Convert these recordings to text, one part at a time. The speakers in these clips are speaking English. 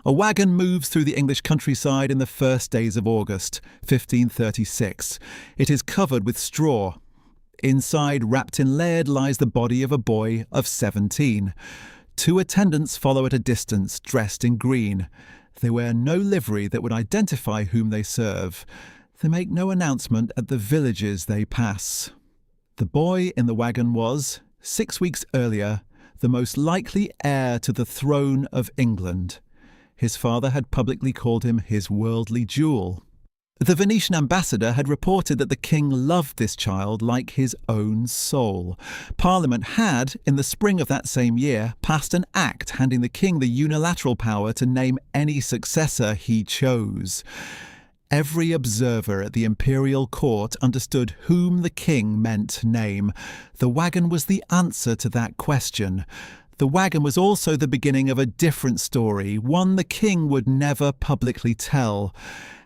A wagon moves through the English countryside in the first days of August, 1536. It is covered with straw. Inside, wrapped in lead, lies the body of a boy of 17. 2 attendants follow at a distance, dressed in green. They wear no livery that would identify whom they serve. They make no announcement at the villages they pass. The boy in the wagon was, 6 weeks earlier, the most likely heir to the throne of England. His father had publicly called him his worldly jewel. The Venetian ambassador had reported that the king loved this child like his own soul. Parliament had, in the spring of that same year, passed an act handing the king the unilateral power to name any successor he chose. Every observer at the imperial court understood whom the king meant to name. The wagon was the answer to that question. The wagon was also the beginning of a different story, one the king would never publicly tell.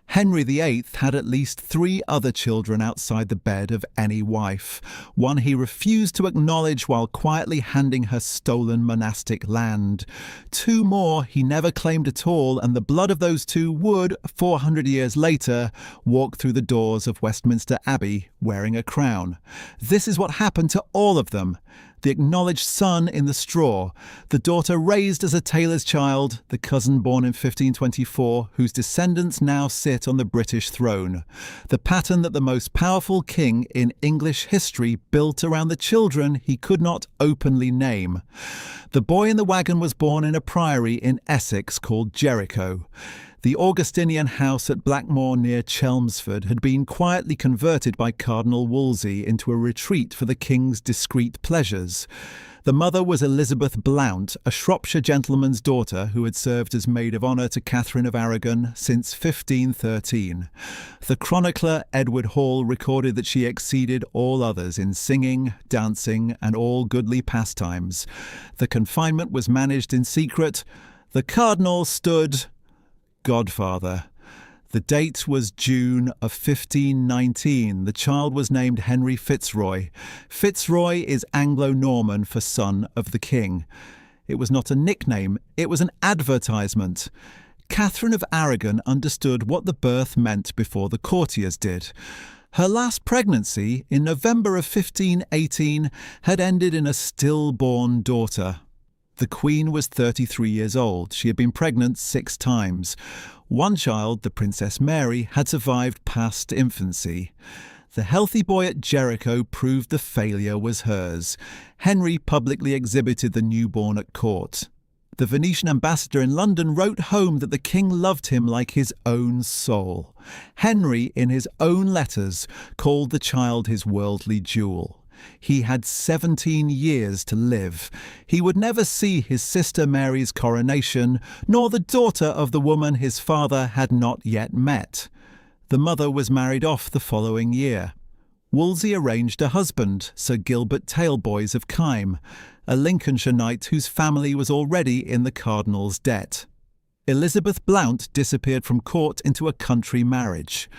Henry VIII had at least 3 other children outside the bed of any wife. One he refused to acknowledge while quietly handing her stolen monastic land. 2 more he never claimed at all, and the blood of those 2 would, 400 years later, walk through the doors of Westminster Abbey wearing a crown. This is what happened to all of them. The acknowledged son in the straw, the daughter raised as a tailor's child, the cousin born in 1524, whose descendants now sit on the British throne. The pattern that the most powerful king in English history built around the children he could not openly name. The boy in the wagon was born in a priory in Essex called Jericho. The Augustinian house at Blackmore near Chelmsford had been quietly converted by Cardinal Wolsey into a retreat for the king's discreet pleasures. The mother was Elizabeth Blount, a Shropshire gentleman's daughter who had served as maid of honour to Catherine of Aragon since 1513. The chronicler Edward Hall recorded that she exceeded all others in singing, dancing, and all goodly pastimes. The confinement was managed in secret. The cardinal stood godfather. The date was June of 1519. The child was named Henry Fitzroy. Fitzroy is Anglo-Norman for son of the king. It was not a nickname, it was an advertisement. Catherine of Aragon understood what the birth meant before the courtiers did. Her last pregnancy, in November of 1518, had ended in a stillborn daughter. The Queen was 33 years old. She had been pregnant 6 times. One child, the Princess Mary, had survived past infancy. The healthy boy at Jericho proved the failure was hers. Henry publicly exhibited the newborn at court. The Venetian ambassador in London wrote home that the king loved him like his own soul. Henry, in his own letters, called the child his worldly jewel. He had 17 years to live. He would never see his sister Mary's coronation, nor the daughter of the woman his father had not yet met. The mother was married off the following year. Wolsey arranged a husband, Sir Gilbert Talboys of Kyme, a Lincolnshire knight whose family was already in the cardinal's debt. Elizabeth Blount disappeared from court into a country marriage.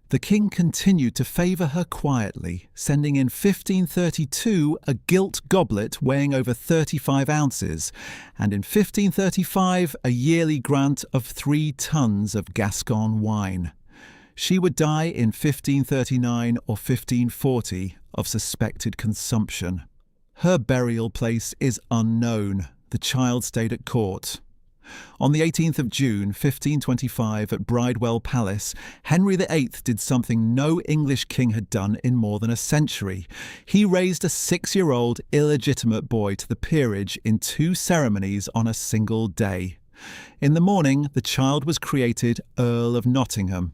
The king continued to favour her quietly, sending in 1532 a gilt goblet weighing over 35 ounces, and in 1535 a yearly grant of 3 tons of Gascon wine. She would die in 1539 or 1540 of suspected consumption. Her burial place is unknown. The child stayed at court. On the 18th of June, 1525, at Bridewell Palace, Henry VIII did something no English king had done in more than a century. He raised a 6-year-old illegitimate boy to the peerage in 2 ceremonies on a single day. In the morning, the child was created Earl of Nottingham.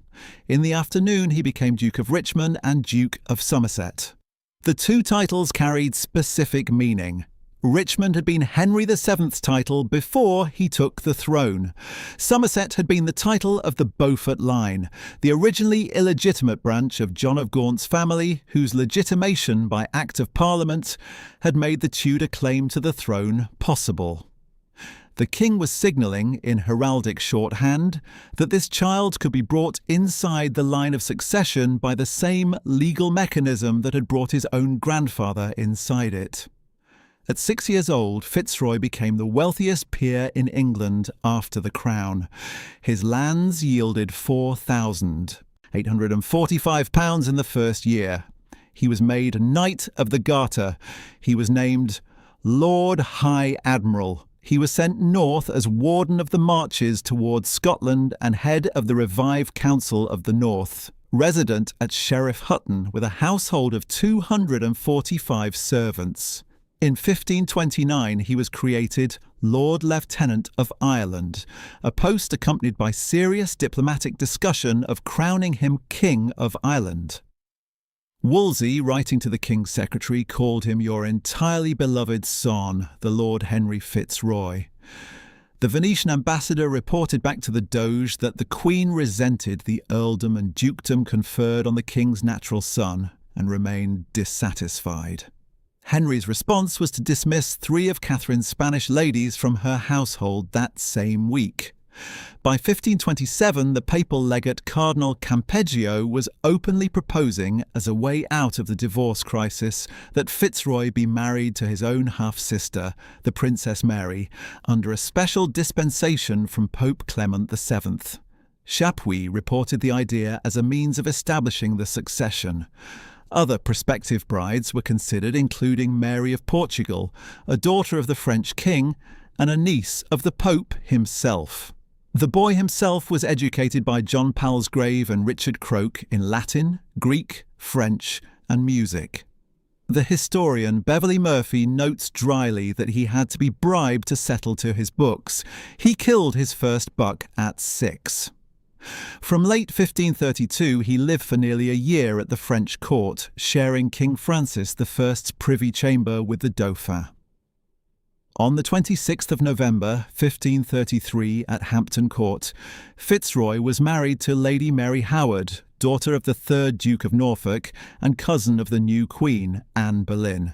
In the afternoon, he became Duke of Richmond and Duke of Somerset. The 2 titles carried specific meaning. Richmond had been Henry VII's title before he took the throne. Somerset had been the title of the Beaufort line, the originally illegitimate branch of John of Gaunt's family, whose legitimation by Act of Parliament had made the Tudor claim to the throne possible. The king was signalling, in heraldic shorthand, that this child could be brought inside the line of succession by the same legal mechanism that had brought his own grandfather inside it. At 6 years old, Fitzroy became the wealthiest peer in England after the Crown. His lands yielded £4,845 in the first year. He was made Knight of the Garter. He was named Lord High Admiral. He was sent north as Warden of the Marches towards Scotland and head of the revived Council of the North, resident at Sheriff Hutton with a household of 245 servants. In 1529 he was created Lord Lieutenant of Ireland, a post accompanied by serious diplomatic discussion of crowning him King of Ireland. Wolsey, writing to the King's secretary, called him your entirely beloved son, the Lord Henry Fitzroy. The Venetian ambassador reported back to the Doge that the Queen resented the earldom and dukedom conferred on the King's natural son and remained dissatisfied. Henry's response was to dismiss 3 of Catherine's Spanish ladies from her household that same week. By 1527, the papal legate Cardinal Campeggio was openly proposing, as a way out of the divorce crisis, that Fitzroy be married to his own half-sister, the Princess Mary, under a special dispensation from Pope Clement VII. Chapuis reported the idea as a means of establishing the succession. Other prospective brides were considered, including Mary of Portugal, a daughter of the French king, and a niece of the Pope himself. The boy himself was educated by John Palsgrave and Richard Croke in Latin, Greek, French, and music. The historian Beverly Murphy notes dryly that he had to be bribed to settle to his books. He killed his first buck at 6. From late 1532 he lived for nearly a year at the French court, sharing King Francis I's privy chamber with the Dauphin. On the 26th of November 1533 at Hampton Court, Fitzroy was married to Lady Mary Howard, daughter of the 3rd Duke of Norfolk and cousin of the new Queen, Anne Boleyn.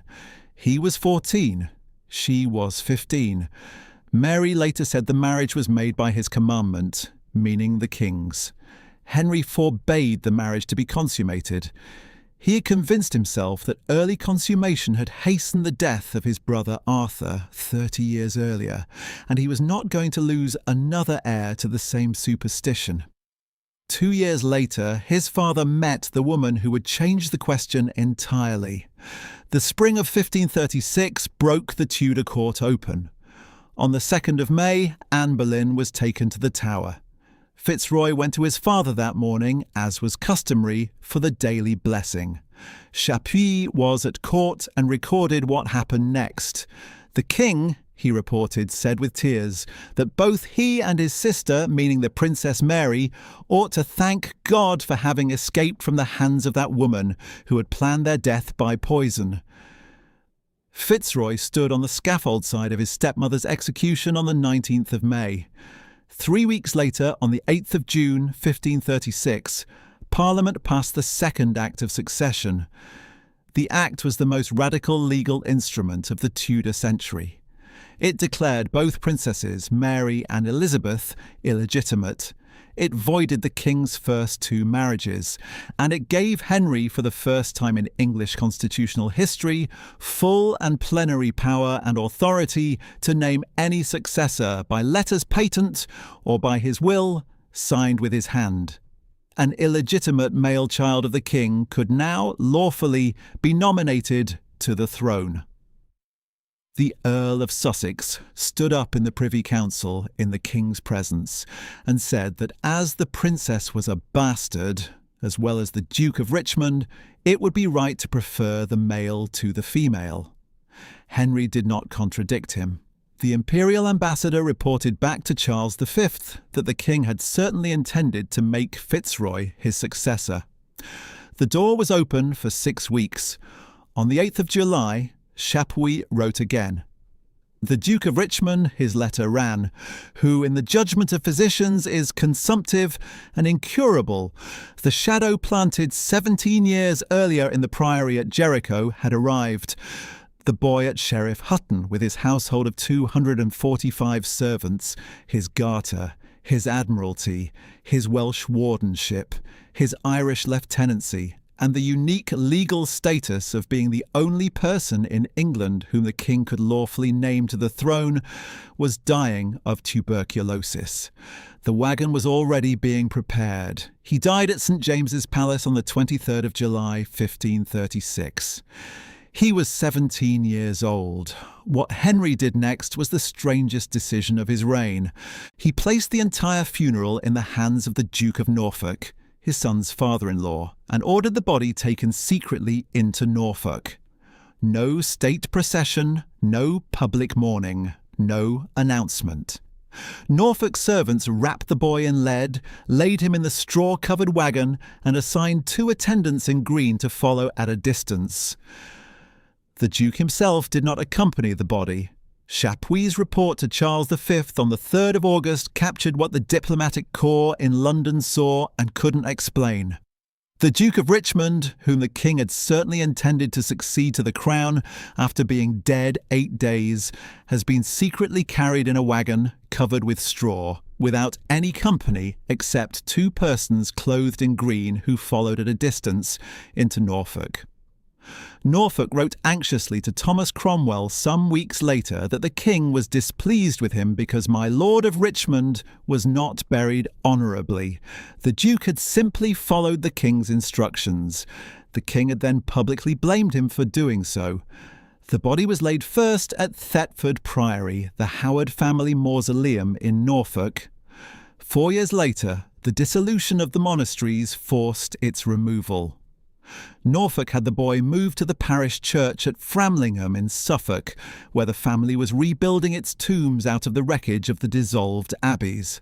He was 14, she was 15. Mary later said the marriage was made by his commandment, meaning the king's. Henry forbade the marriage to be consummated. He had convinced himself that early consummation had hastened the death of his brother Arthur 30 years earlier, and he was not going to lose another heir to the same superstition. 2 years later, his father met the woman who would change the question entirely. The spring of 1536 broke the Tudor court open. On the 2nd of May, Anne Boleyn was taken to the Tower. Fitzroy went to his father that morning, as was customary, for the daily blessing. Chapuis was at court and recorded what happened next. The king, he reported, said with tears that both he and his sister, meaning the Princess Mary, ought to thank God for having escaped from the hands of that woman who had planned their death by poison. Fitzroy stood on the scaffold side of his stepmother's execution on the 19th of May. 3 weeks later, on the 8th of June 1536, Parliament passed the Second Act of Succession. The Act was the most radical legal instrument of the Tudor century. It declared both princesses, Mary and Elizabeth, illegitimate. It voided the king's first 2 marriages, and it gave Henry, for the first time in English constitutional history, full and plenary power and authority to name any successor by letters patent or by his will, signed with his hand. An illegitimate male child of the king could now lawfully be nominated to the throne. The Earl of Sussex stood up in the Privy Council in the King's presence and said that as the princess was a bastard, as well as the Duke of Richmond, it would be right to prefer the male to the female. Henry did not contradict him. The imperial ambassador reported back to Charles V that the king had certainly intended to make Fitzroy his successor. The door was open for 6 weeks. On the 8th of July, Chapuis wrote again. The Duke of Richmond, his letter ran, who in the judgment of physicians is consumptive and incurable. The shadow planted 17 years earlier in the priory at Jericho had arrived. The boy at Sheriff Hutton, with his household of 245 servants, his garter, his admiralty, his Welsh wardenship, his Irish lieutenancy, and the unique legal status of being the only person in England whom the king could lawfully name to the throne, was dying of tuberculosis. The wagon was already being prepared. He died at St James's Palace on the 23rd of July, 1536. He was 17 years old. What Henry did next was the strangest decision of his reign. He placed the entire funeral in the hands of the Duke of Norfolk, his son's father-in-law, and ordered the body taken secretly into Norfolk. No state procession, no public mourning, no announcement. Norfolk servants wrapped the boy in lead, laid him in the straw-covered wagon, and assigned 2 attendants in green to follow at a distance. The Duke himself did not accompany the body. Chapuis's report to Charles V on the 3rd of August captured what the diplomatic corps in London saw and couldn't explain. The Duke of Richmond, whom the king had certainly intended to succeed to the crown after being dead 8 days, has been secretly carried in a wagon covered with straw, without any company except 2 persons clothed in green who followed at a distance into Norfolk. Norfolk wrote anxiously to Thomas Cromwell some weeks later that the king was displeased with him because my Lord of Richmond was not buried honourably. The Duke had simply followed the king's instructions. The king had then publicly blamed him for doing so. The body was laid first at Thetford Priory, the Howard family mausoleum in Norfolk. 4 years later, the dissolution of the monasteries forced its removal. Norfolk had the boy moved to the parish church at Framlingham in Suffolk, where the family was rebuilding its tombs out of the wreckage of the dissolved abbeys.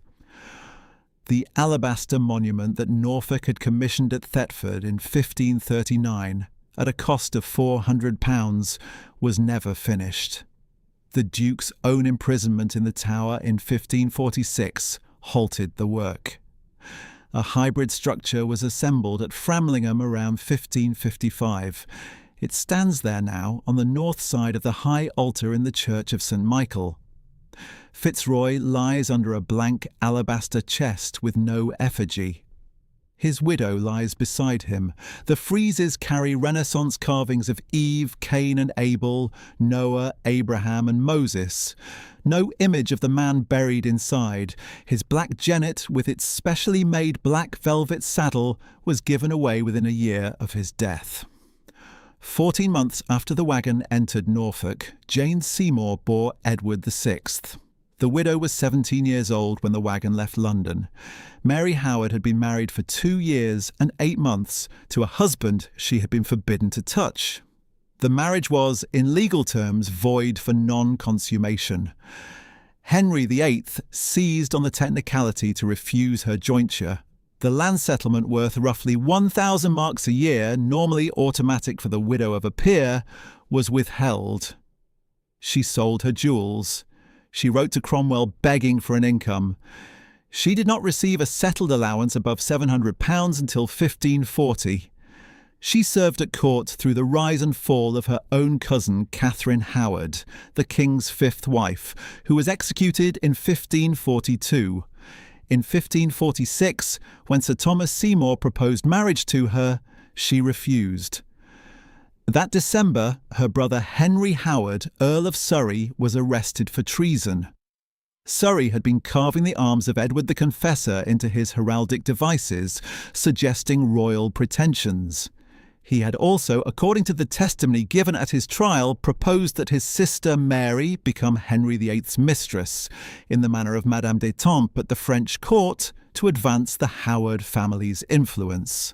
The alabaster monument that Norfolk had commissioned at Thetford in 1539, at a cost of £400, was never finished. The Duke's own imprisonment in the Tower in 1546 halted the work. A hybrid structure was assembled at Framlingham around 1555. It stands there now on the north side of the high altar in the Church of St Michael. Fitzroy lies under a blank alabaster chest with no effigy. His widow lies beside him. The friezes carry Renaissance carvings of Eve, Cain and Abel, Noah, Abraham and Moses. No image of the man buried inside. His black jennet, with its specially made black velvet saddle, was given away within a year of his death. 14 months after the wagon entered Norfolk, Jane Seymour bore Edward VI. The widow was 17 years old when the wagon left London. Mary Howard had been married for 2 years and 8 months to a husband she had been forbidden to touch. The marriage was, in legal terms, void for non-consummation. Henry VIII seized on the technicality to refuse her jointure. The land settlement, worth roughly 1,000 marks a year, normally automatic for the widow of a peer, was withheld. She sold her jewels. She wrote to Cromwell begging for an income. She did not receive a settled allowance above £700 until 1540. She served at court through the rise and fall of her own cousin Catherine Howard, the king's 5th wife, who was executed in 1542. In 1546, when Sir Thomas Seymour proposed marriage to her, she refused. That December, her brother Henry Howard, Earl of Surrey, was arrested for treason. Surrey had been carving the arms of Edward the Confessor into his heraldic devices, suggesting royal pretensions. He had also, according to the testimony given at his trial, proposed that his sister Mary become Henry VIII's mistress, in the manner of Madame d'Etampes at the French court, to advance the Howard family's influence.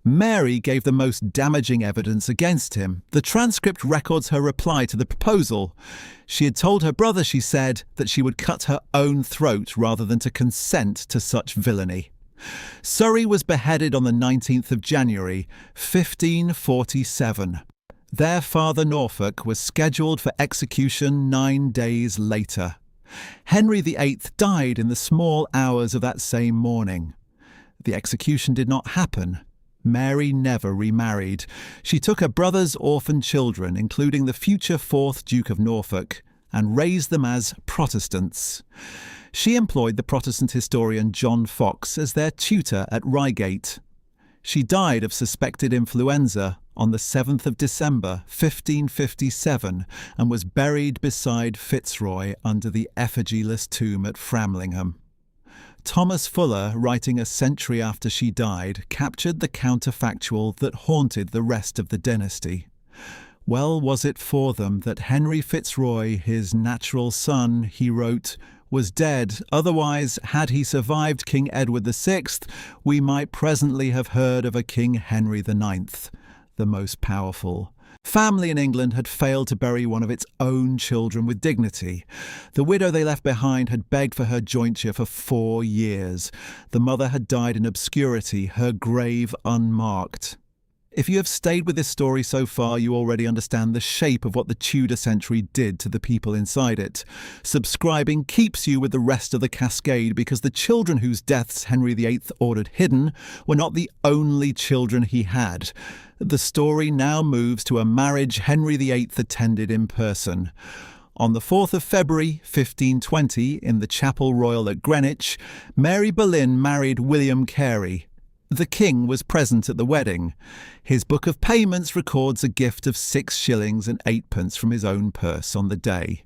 Mary gave the most damaging evidence against him. The transcript records her reply to the proposal. She had told her brother, she said, that she would cut her own throat rather than to consent to such villainy. Surrey was beheaded on the 19th of January, 1547. Their father Norfolk was scheduled for execution 9 days later. Henry VIII died in the small hours of that same morning. The execution did not happen. Mary never remarried. She took her brother's orphan children, including the future 4th Duke of Norfolk, and raised them as Protestants. She employed the Protestant historian John Fox as their tutor at Reigate. She died of suspected influenza on the 7th of December 1557 and was buried beside Fitzroy under the effigyless tomb at Framlingham. Thomas Fuller, writing a century after she died, captured the counterfactual that haunted the rest of the dynasty. Well was it for them that Henry Fitzroy, his natural son, he wrote, was dead. Otherwise, had he survived King Edward VI, we might presently have heard of a King Henry IX, the most powerful. Family in England had failed to bury one of its own children with dignity. The widow they left behind had begged for her jointure for 4 years. The mother had died in obscurity, her grave unmarked. If you have stayed with this story so far, you already understand the shape of what the Tudor century did to the people inside it. Subscribing keeps you with the rest of the cascade because the children whose deaths Henry VIII ordered hidden were not the only children he had. The story now moves to a marriage Henry VIII attended in person. On the 4th of February 1520, in the Chapel Royal at Greenwich, Mary Boleyn married William Carey. The king was present at the wedding. His book of payments records a gift of 6 shillings and 8pence from his own purse on the day.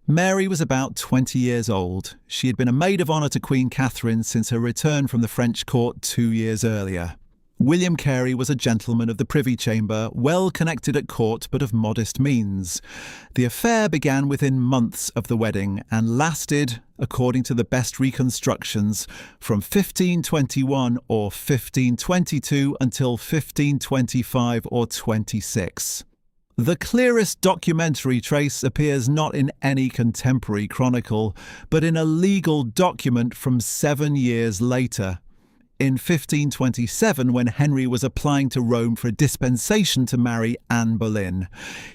Mary was about 20 years old. She had been a maid of honour to Queen Catherine since her return from the French court 2 years earlier. William Carey was a gentleman of the Privy Chamber, well connected at court but of modest means. The affair began within months of the wedding and lasted, according to the best reconstructions, from 1521 or 1522 until 1525 or 26. The clearest documentary trace appears not in any contemporary chronicle, but in a legal document from 7 years later. In 1527, when Henry was applying to Rome for a dispensation to marry Anne Boleyn,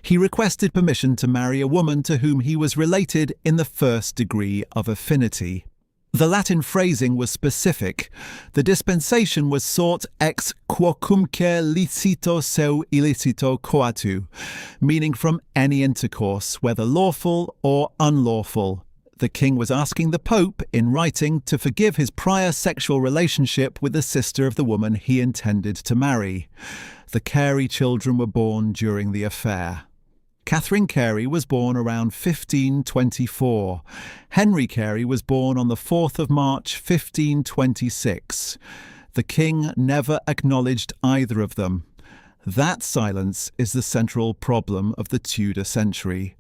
he requested permission to marry a woman to whom he was related in the first degree of affinity. The Latin phrasing was specific. The dispensation was sought ex quocumque licito seu illicito coatu, meaning from any intercourse, whether lawful or unlawful. The king was asking the Pope, in writing, to forgive his prior sexual relationship with the sister of the woman he intended to marry. The Carey children were born during the affair. Catherine Carey was born around 1524. Henry Carey was born on the 4th of March 1526. The king never acknowledged either of them. That silence is the central problem of the Tudor century.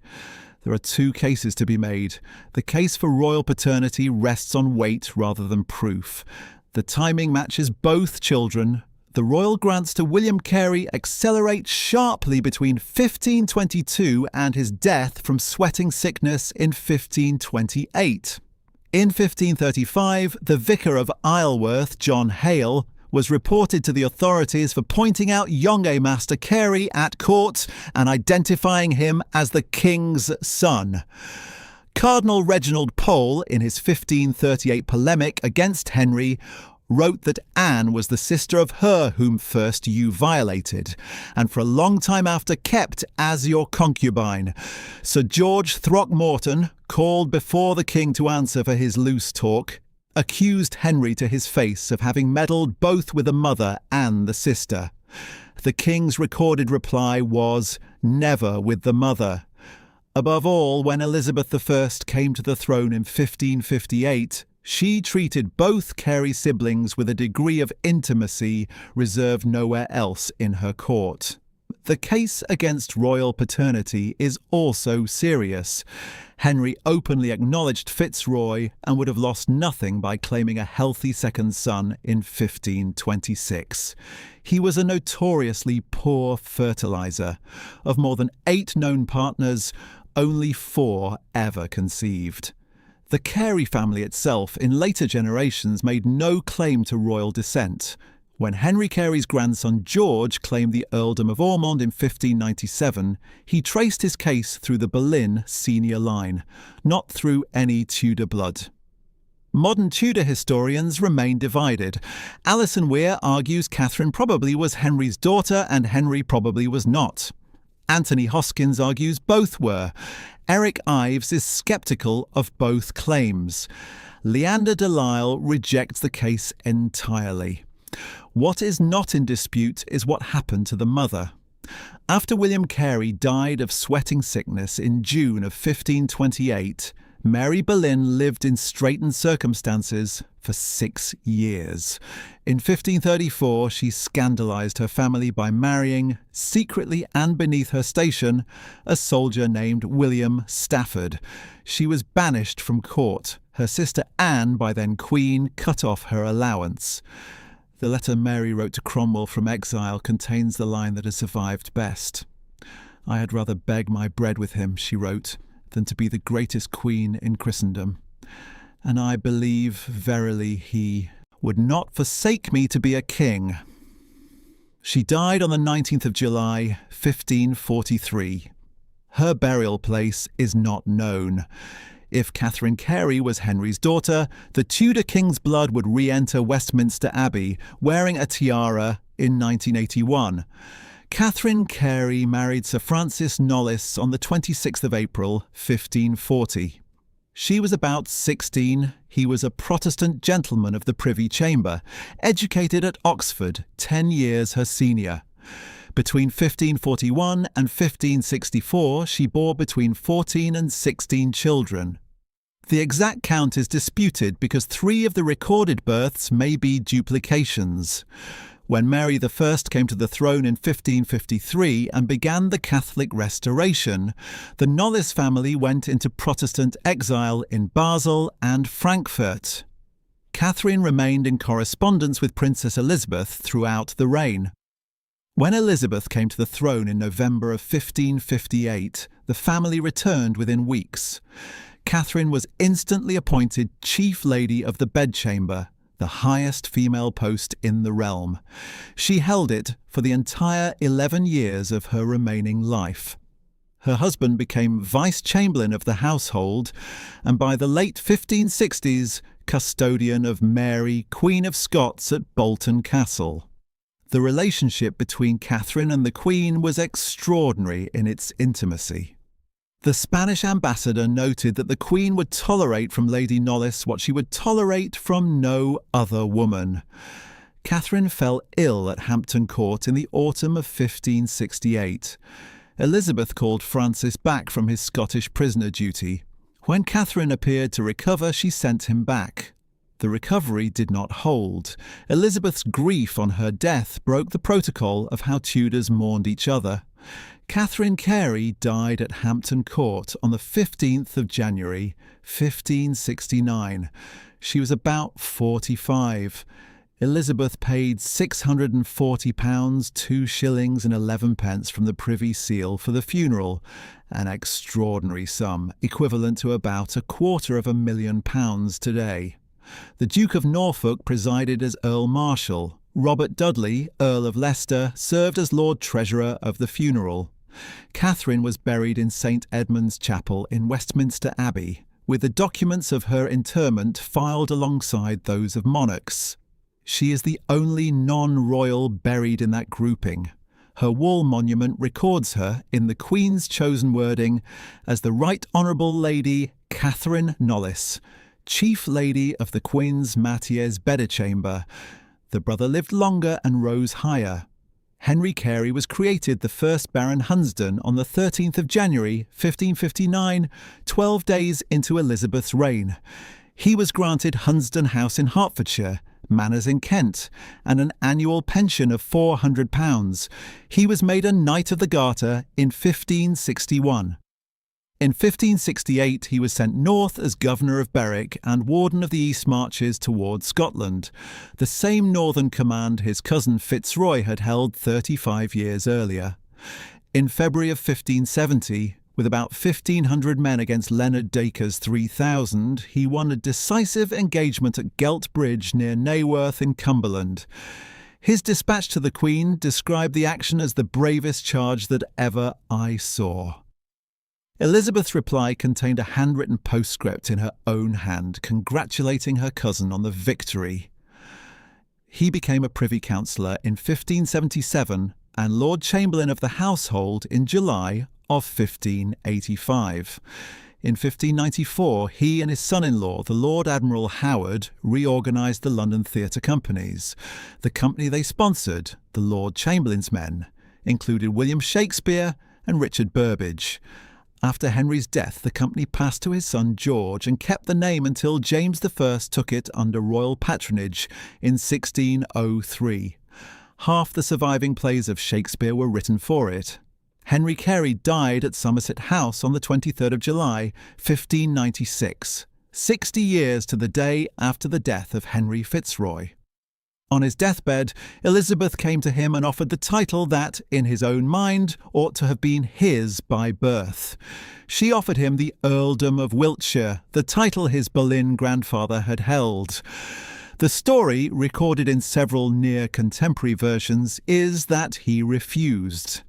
There are 2 cases to be made. The case for royal paternity rests on weight rather than proof. The timing matches both children. The royal grants to William Carey accelerate sharply between 1522 and his death from sweating sickness in 1528. In 1535, the vicar of Isleworth, John Hale, was reported to the authorities for pointing out young Master Carey at court and identifying him as the king's son. Cardinal Reginald Pole, in his 1538 polemic against Henry, wrote that Anne was the sister of her whom first you violated, and for a long time after kept as your concubine. Sir George Throckmorton, called before the king to answer for his loose talk, accused Henry to his face of having meddled both with the mother and the sister. The king's recorded reply was, "Never with the mother." Above all, when Elizabeth I came to the throne in 1558, she treated both Carey siblings with a degree of intimacy reserved nowhere else in her court. The case against royal paternity is also serious. Henry openly acknowledged Fitzroy and would have lost nothing by claiming a healthy second son in 1526. He was a notoriously poor fertilizer. Of more than 8 known partners, only 4 ever conceived. The Carey family itself, in later generations, made no claim to royal descent. When Henry Carey's grandson George claimed the earldom of Ormond in 1597, he traced his case through the Boleyn senior line, not through any Tudor blood. Modern Tudor historians remain divided. Alison Weir argues Catherine probably was Henry's daughter and Henry probably was not. Anthony Hoskins argues both were. Eric Ives is sceptical of both claims. Leander de Lisle rejects the case entirely. What is not in dispute is what happened to the mother. After William Carey died of sweating sickness in June of 1528, Mary Boleyn lived in straitened circumstances for 6 years. In 1534, she scandalised her family by marrying, secretly and beneath her station, a soldier named William Stafford. She was banished from court. Her sister Anne, by then Queen, cut off her allowance. The letter Mary wrote to Cromwell from exile contains the line that has survived best. "I had rather beg my bread with him," she wrote, "than to be the greatest queen in Christendom. And I believe verily he would not forsake me to be a king." She died on the 19th of July, 1543. Her burial place is not known. If Catherine Carey was Henry's daughter, the Tudor king's blood would re-enter Westminster Abbey, wearing a tiara in 1981. Catherine Carey married Sir Francis Knollys on the 26th of April, 1540. She was about 16. He was a Protestant gentleman of the Privy Chamber, educated at Oxford, 10 years her senior. Between 1541 and 1564, she bore between 14 and 16 children. The exact count is disputed because 3 of the recorded births may be duplications. When Mary I came to the throne in 1553 and began the Catholic Restoration, the Knollys family went into Protestant exile in Basel and Frankfurt. Catherine remained in correspondence with Princess Elizabeth throughout the reign. When Elizabeth came to the throne in November of 1558, the family returned within weeks. Catherine was instantly appointed Chief Lady of the Bedchamber, the highest female post in the realm. She held it for the entire 11 years of her remaining life. Her husband became Vice-Chamberlain of the household, and by the late 1560s, custodian of Mary, Queen of Scots at Bolton Castle. The relationship between Catherine and the Queen was extraordinary in its intimacy. The Spanish ambassador noted that the Queen would tolerate from Lady Knollys what she would tolerate from no other woman. Catherine fell ill at Hampton Court in the autumn of 1568. Elizabeth called Francis back from his Scottish prisoner duty. When Catherine appeared to recover, she sent him back. The recovery did not hold. Elizabeth's grief on her death broke the protocol of how Tudors mourned each other. Catherine Carey died at Hampton Court on the 15th of January, 1569. She was about 45. Elizabeth paid £640, 2 shillings and 11 pence from the Privy Seal for the funeral, an extraordinary sum, equivalent to about £250,000 today. The Duke of Norfolk presided as Earl Marshal. Robert Dudley, Earl of Leicester, served as Lord Treasurer of the funeral. Catherine was buried in St Edmund's Chapel in Westminster Abbey, with the documents of her interment filed alongside those of monarchs. She is the only non-royal buried in that grouping. Her wall monument records her, in the Queen's chosen wording, as the Right Honourable Lady Catherine Knollys, Chief Lady of the Queen's Mathias Bedchamber. The brother lived longer and rose higher. Henry Carey was created the first Baron Hunsdon on the 13th of January, 1559, 12 days into Elizabeth's reign. He was granted Hunsdon House in Hertfordshire, manors in Kent, and an annual pension of £400. He was made a Knight of the Garter in 1561. In 1568 he was sent north as Governor of Berwick and Warden of the East Marches towards Scotland, the same northern command his cousin Fitzroy had held 35 years earlier. In February of 1570, with about 1,500 men against Leonard Dacre's 3,000, he won a decisive engagement at Gelt Bridge near Naworth in Cumberland. His dispatch to the Queen described the action as the bravest charge that ever I saw. Elizabeth's reply contained a handwritten postscript in her own hand, congratulating her cousin on the victory. He became a Privy Councillor in 1577 and Lord Chamberlain of the Household in July of 1585. In 1594, he and his son-in-law, the Lord Admiral Howard, reorganised the London theatre companies. The company they sponsored, the Lord Chamberlain's Men, included William Shakespeare and Richard Burbage. After Henry's death, the company passed to his son George and kept the name until James I took it under royal patronage in 1603. Half the surviving plays of Shakespeare were written for it. Henry Carey died at Somerset House on the 23rd of July, 1596, 60 years to the day after the death of Henry Fitzroy. On his deathbed, Elizabeth came to him and offered the title that, in his own mind, ought to have been his by birth. She offered him the Earldom of Wiltshire, the title his Boleyn grandfather had held. The story, recorded in several near-contemporary versions, is that he refused.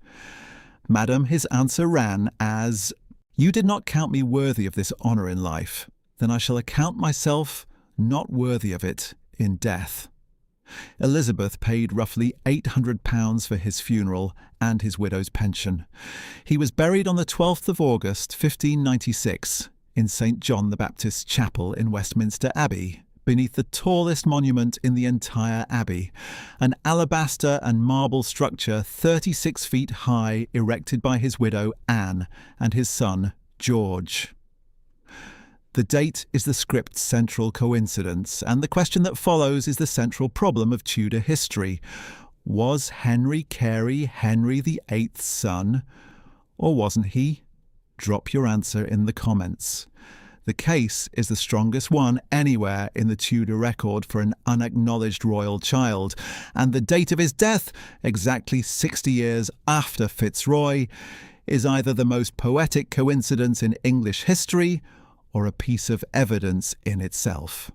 Madam, his answer ran as, "You did not count me worthy of this honour in life, then I shall account myself not worthy of it in death." Elizabeth paid roughly £800 for his funeral and his widow's pension. He was buried on the 12th of August, 1596, in St. John the Baptist's Chapel in Westminster Abbey, beneath the tallest monument in the entire abbey, an alabaster and marble structure 36 feet high erected by his widow Anne and his son George. The date is the script's central coincidence, and the question that follows is the central problem of Tudor history. Was Henry Carey Henry VIII's son, or wasn't he? Drop your answer in the comments. The case is the strongest one anywhere in the Tudor record for an unacknowledged royal child, and the date of his death, exactly 60 years after Fitzroy, is either the most poetic coincidence in English history or a piece of evidence in itself.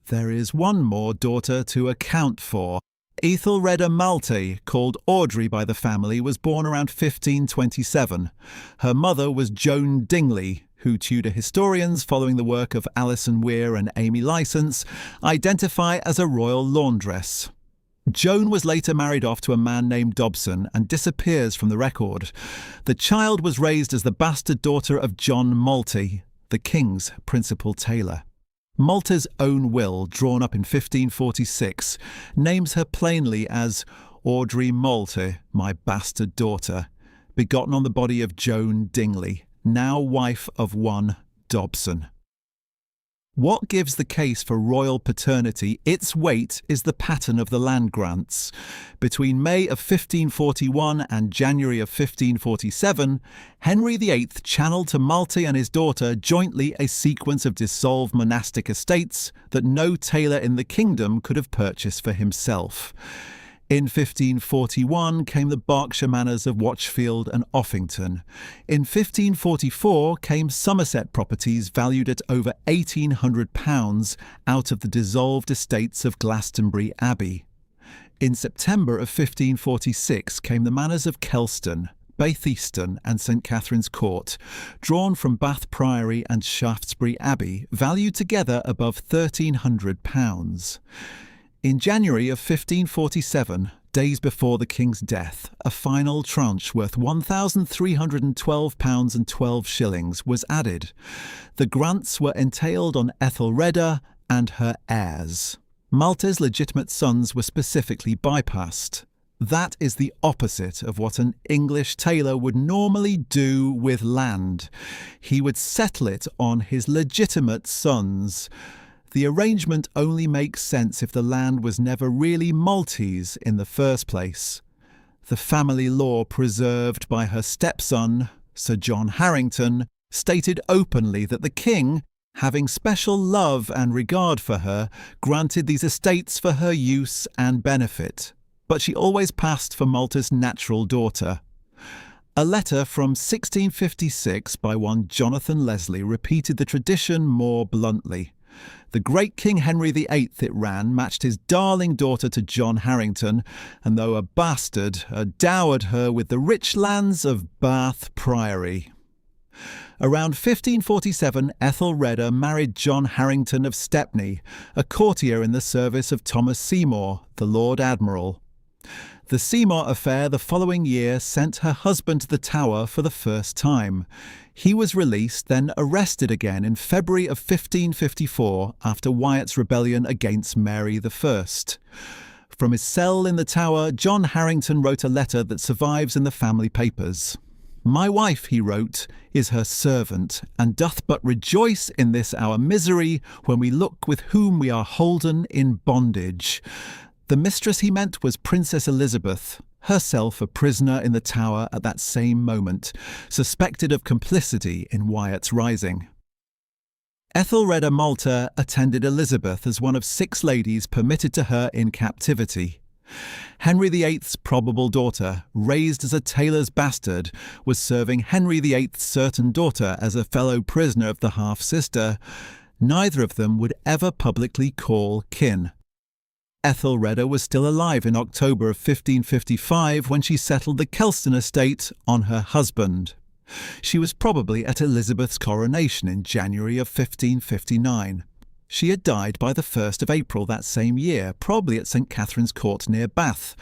There is one more daughter to account for. Ethelreda Malte, called Audrey by the family, was born around 1527. Her mother was Joan Dingley, who Tudor historians, following the work of Alison Weir and Amy Licence, identify as a royal laundress. Joan was later married off to a man named Dobson and disappears from the record. The child was raised as the bastard daughter of John Malte, the king's principal tailor. Malta's own will, drawn up in 1546, names her plainly as Audrey Malte, my bastard daughter, begotten on the body of Joan Dingley, now wife of one Dobson. What gives the case for royal paternity its weight is the pattern of the land grants. Between May of 1541 and January of 1547, Henry VIII channelled to Malte and his daughter jointly a sequence of dissolved monastic estates that no tailor in the kingdom could have purchased for himself. In 1541 came the Berkshire manors of Watchfield and Offington. In 1544 came Somerset properties valued at over £1,800 out of the dissolved estates of Glastonbury Abbey. In September of 1546 came the manors of Kelston, Batheaston and St Catherine's Court, drawn from Bath Priory and Shaftesbury Abbey, valued together above £1,300. In January of 1547, days before the king's death, a final tranche worth £1,312.12 was added. The grants were entailed on Ethelreda and her heirs. Malta's legitimate sons were specifically bypassed. That is the opposite of what an English tailor would normally do with land. He would settle it on his legitimate sons. The arrangement only makes sense if the land was never really Maltese in the first place. The family law preserved by her stepson, Sir John Harrington, stated openly that the king, having special love and regard for her, granted these estates for her use and benefit, but she always passed for Malta's natural daughter. A letter from 1656 by one Jonathan Leslie repeated the tradition more bluntly. The great King Henry VIII, it ran, matched his darling daughter to John Harrington, and though a bastard, dowered her with the rich lands of Bath Priory. Around 1547, Ethelreda married John Harrington of Stepney, a courtier in the service of Thomas Seymour, the Lord Admiral. The Seymour affair the following year sent her husband to the Tower for the first time. He was released, then arrested again in February of 1554 after Wyatt's rebellion against Mary I. From his cell in the Tower, John Harrington wrote a letter that survives in the family papers. "My wife," he wrote, "is her servant, and doth but rejoice in this our misery, when we look with whom we are holden in bondage." The mistress he meant was Princess Elizabeth, herself a prisoner in the Tower at that same moment, suspected of complicity in Wyatt's rising. Ethelreda Malta attended Elizabeth as one of 6 ladies permitted to her in captivity. Henry VIII's probable daughter, raised as a tailor's bastard, was serving Henry VIII's certain daughter as a fellow prisoner of the half-sister. Neither of them would ever publicly call kin. Ethelreda was still alive in October of 1555 when she settled the Kelston estate on her husband. She was probably at Elizabeth's coronation in January of 1559. She had died by the 1st of April that same year, probably at St. Catherine's Court near Bath.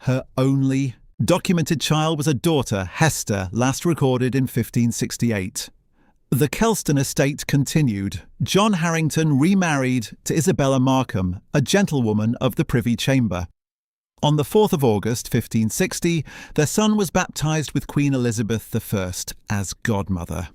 Her only documented child was a daughter, Hester, last recorded in 1568. The Kelston estate continued. John Harrington remarried to Isabella Markham, a gentlewoman of the Privy Chamber. On the 4th of August 1560, their son was baptised with Queen Elizabeth I as godmother.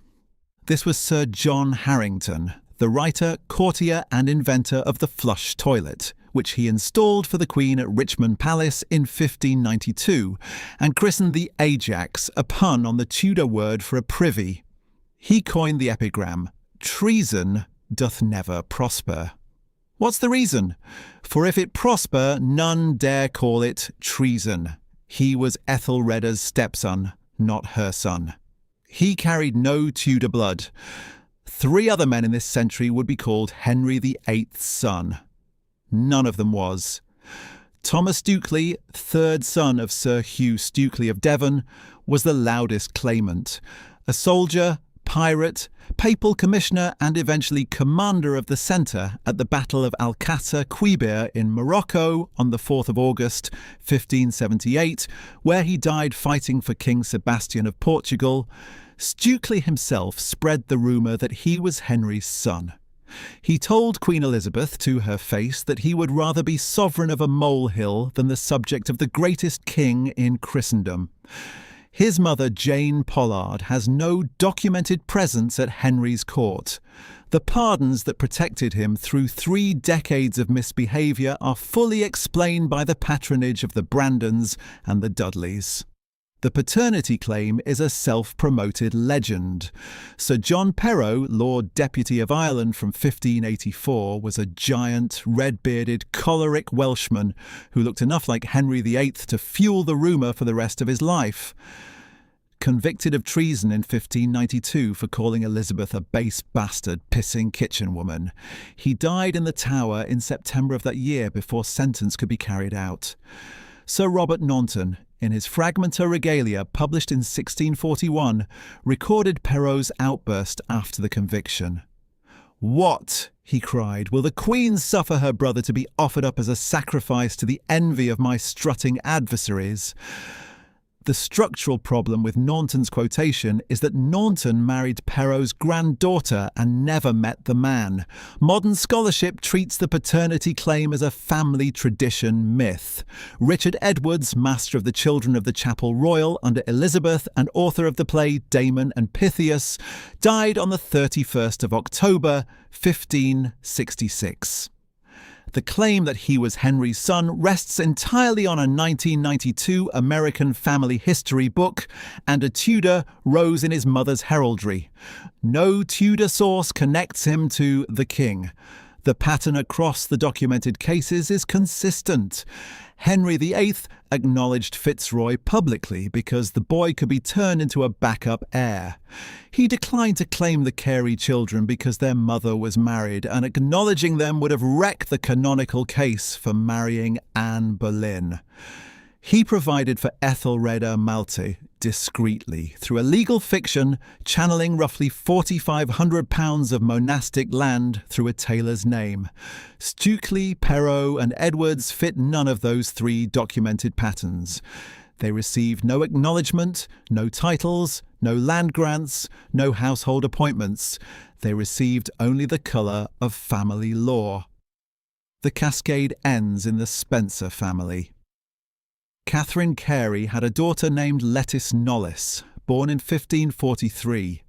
This was Sir John Harrington, the writer, courtier and inventor of the flush toilet, which he installed for the Queen at Richmond Palace in 1592, and christened the Ajax, a pun on the Tudor word for a privy. He coined the epigram, "Treason doth never prosper." What's the reason? For if it prosper, none dare call it treason. He was Ethelreda's stepson, not her son. He carried no Tudor blood. 3 other men in this century would be called Henry VIII's son. None of them was. Thomas Stukely, 3rd son of Sir Hugh Stukely of Devon, was the loudest claimant. A soldier, pirate, papal commissioner and eventually commander of the centre at the Battle of Alcázar Quibir in Morocco on the 4th of August 1578, where he died fighting for King Sebastian of Portugal, Stukely himself spread the rumour that he was Henry's son. He told Queen Elizabeth to her face that he would rather be sovereign of a molehill than the subject of the greatest king in Christendom. His mother, Jane Pollard, has no documented presence at Henry's court. The pardons that protected him through 3 decades of misbehaviour are fully explained by the patronage of the Brandons and the Dudleys. The paternity claim is a self-promoted legend. Sir John Perrot, Lord Deputy of Ireland from 1584, was a giant, red-bearded, choleric Welshman who looked enough like Henry VIII to fuel the rumour for the rest of his life. Convicted of treason in 1592 for calling Elizabeth a base bastard, pissing kitchen woman, he died in the Tower in September of that year before sentence could be carried out. Sir Robert Naunton, in his Fragmenta Regalia published in 1641, recorded Perrot's outburst after the conviction. "What," he cried, "will the Queen suffer her brother to be offered up as a sacrifice to the envy of my strutting adversaries?" The structural problem with Naunton's quotation is that Naunton married Perrot's granddaughter and never met the man. Modern scholarship treats the paternity claim as a family tradition myth. Richard Edwards, master of the Children of the Chapel Royal under Elizabeth and author of the play Damon and Pythias, died on the 31st of October, 1566. The claim that he was Henry's son rests entirely on a 1992 American family history book and a Tudor rose in his mother's heraldry. No Tudor source connects him to the king. The pattern across the documented cases is consistent. Henry VIII acknowledged Fitzroy publicly because the boy could be turned into a backup heir. He declined to claim the Carey children because their mother was married, and acknowledging them would have wrecked the canonical case for marrying Anne Boleyn. He provided for Ethelreda Malte discreetly through a legal fiction, channeling roughly £4,500 of monastic land through a tailor's name. Stukely, Perrot and Edwards fit none of those three documented patterns. They received no acknowledgement, no titles, no land grants, no household appointments. They received only the colour of family law. The cascade ends in the Spencer family. Catherine Carey had a daughter named Lettice Knollys, born in 1543.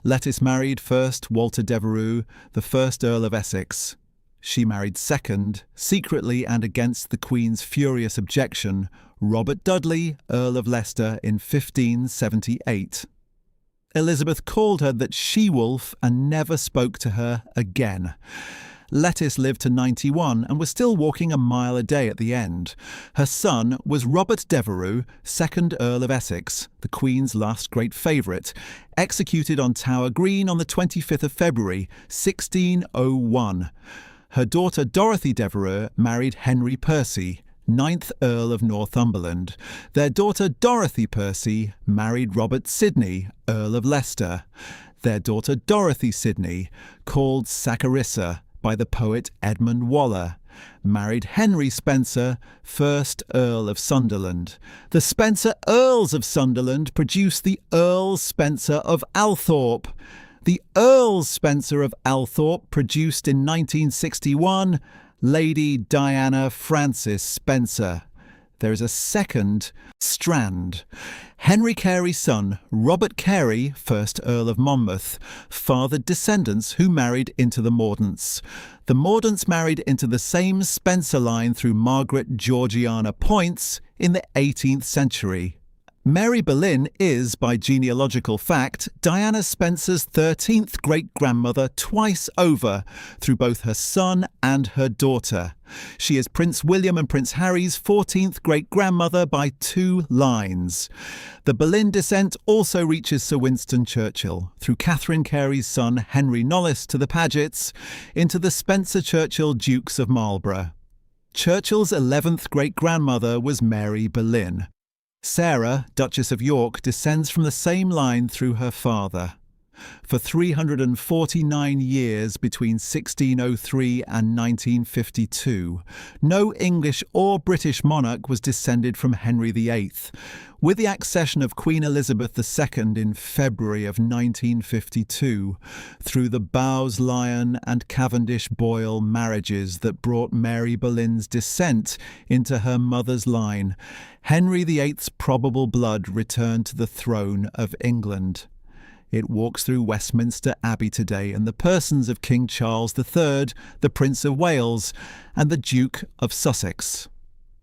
Lettice married first Walter Devereux, the first Earl of Essex. She married second, secretly and against the Queen's furious objection, Robert Dudley, Earl of Leicester, in 1578. Elizabeth called her that she-wolf and never spoke to her again. Lettice lived to 91 and was still walking a mile a day at the end. Her son was Robert Devereux, 2nd Earl of Essex, the Queen's last great favourite, executed on Tower Green on the 25th of February, 1601. Her daughter Dorothy Devereux married Henry Percy, 9th Earl of Northumberland. Their daughter Dorothy Percy married Robert Sidney, Earl of Leicester. Their daughter Dorothy Sidney, called Saccharissa by the poet Edmund Waller, married Henry Spencer, 1st Earl of Sunderland. The Spencer Earls of Sunderland produced the Earl Spencer of Althorp. The Earl Spencer of Althorp produced in 1961 Lady Diana Frances Spencer. There is a second strand. Henry Carey's son, Robert Carey, 1st Earl of Monmouth, fathered descendants who married into the Mordants. The Mordants married into the same Spencer line through Margaret Georgiana Poyntz in the 18th century. Mary Boleyn is, by genealogical fact, Diana Spencer's 13th great-grandmother twice over, through both her son and her daughter. She is Prince William and Prince Harry's 14th great-grandmother by 2 lines. The Boleyn descent also reaches Sir Winston Churchill, through Catherine Carey's son Henry Knollys to the Pagets, into the Spencer-Churchill Dukes of Marlborough. Churchill's 11th great-grandmother was Mary Boleyn. Sarah, Duchess of York, descends from the same line through her father. For 349 years between 1603 and 1952, no English or British monarch was descended from Henry VIII. With the accession of Queen Elizabeth II in February of 1952, through the Bowes-Lyon and Cavendish-Boyle marriages that brought Mary Boleyn's descent into her mother's line, Henry VIII's probable blood returned to the throne of England. It walks through Westminster Abbey today in the persons of King Charles III, the Prince of Wales, and the Duke of Sussex.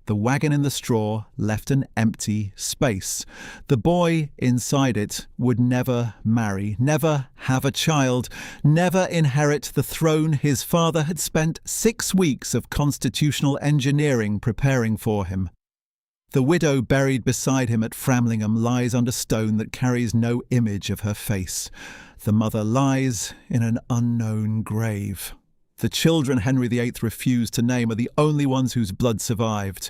The wagon in the straw left an empty space. The boy inside it would never marry, never have a child, never inherit the throne his father had spent 6 weeks of constitutional engineering preparing for him. The widow buried beside him at Framlingham lies under stone that carries no image of her face. The mother lies in an unknown grave. The children Henry VIII refused to name are the only ones whose blood survived.